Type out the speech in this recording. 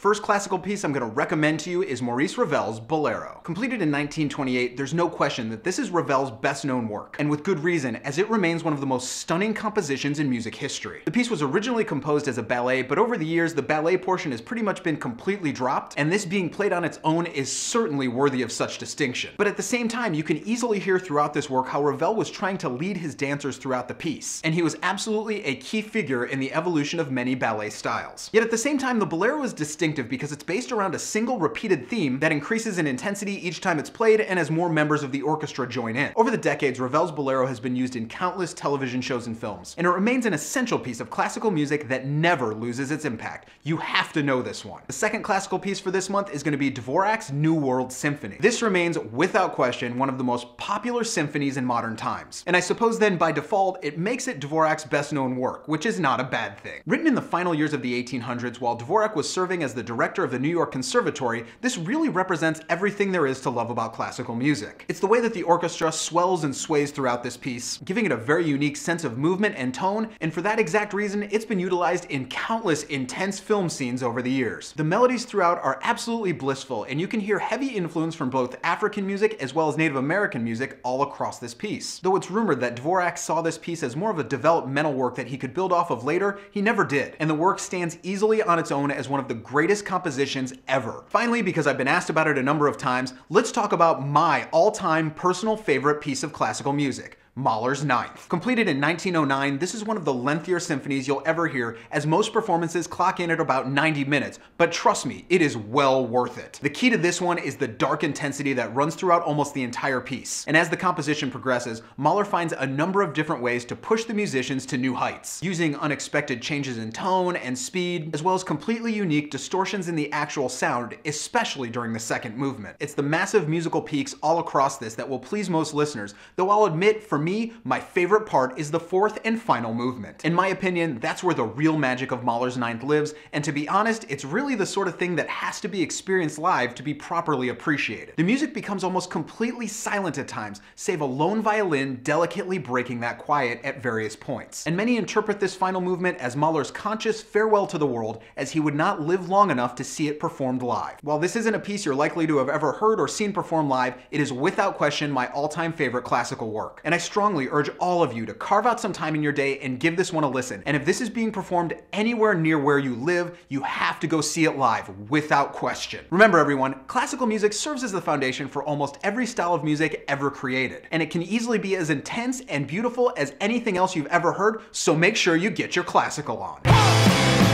first classical piece I'm going to recommend to you is Maurice Ravel's Bolero. Completed in 1928, there's no question that this is Ravel's best-known work, and with good reason, as it remains one of the most stunning compositions in music history. The piece was originally composed as a ballet, but over the years, the ballet portion has pretty much been completely dropped, and this being played on its own is certainly worthy of such distinction. But at the same time, you can easily hear throughout this work how Ravel was trying to lead his dancers throughout the piece, and he was absolutely a key figure in the evolution of many ballet styles. Yet at the same time, the Bolero is distinctive because it's based around a single repeated theme that increases in intensity each time it's played and as more members of the orchestra join in. Over the decades, Ravel's Bolero has been used in countless television shows and films, and it remains an essential piece of classical music that never loses its impact. You have to know this one. The second classical piece for this month is going to be Dvorak's New World Symphony. This remains, without question, one of the most popular symphonies in modern times. And I suppose then, by default, it makes it Dvorak's best-known work, which is not a bad thing. Written in the final years of the 1800s, while Dvorak was serving as the director of the New York Conservatory, this really represents everything there is to love about classical music. It's the way that the orchestra swells and sways throughout this piece, giving it a very unique sense of movement and tone, and for that exact reason, it's been utilized in countless intense film scenes over the years. The melodies throughout are absolutely blissful, and you can hear heavy influence from both African music as well as Native American music all across this piece. Though it's rumored that Dvorak saw this piece as more of a developmental work that he could build off of later, he never did, and the work stands easily on its own as one of the greatest compositions ever. Finally, because I've been asked about it a number of times, let's talk about my all-time personal favorite piece of classical music. Mahler's Ninth. Completed in 1909, this is one of the lengthier symphonies you'll ever hear, as most performances clock in at about 90 minutes, but trust me, it is well worth it. The key to this one is the dark intensity that runs throughout almost the entire piece, and as the composition progresses, Mahler finds a number of different ways to push the musicians to new heights, using unexpected changes in tone and speed, as well as completely unique distortions in the actual sound, especially during the second movement. It's the massive musical peaks all across this that will please most listeners, though I'll admit, for me, my favorite part is the fourth and final movement. In my opinion, that's where the real magic of Mahler's Ninth lives, and to be honest, it's really the sort of thing that has to be experienced live to be properly appreciated. The music becomes almost completely silent at times, save a lone violin delicately breaking that quiet at various points. And many interpret this final movement as Mahler's conscious farewell to the world, as he would not live long enough to see it performed live. While this isn't a piece you're likely to have ever heard or seen performed live, it is without question my all-time favorite classical work. And I strongly urge all of you to carve out some time in your day and give this one a listen. And if this is being performed anywhere near where you live, you have to go see it live, without question. Remember everyone, classical music serves as the foundation for almost every style of music ever created. And it can easily be as intense and beautiful as anything else you've ever heard, so make sure you get your classical on.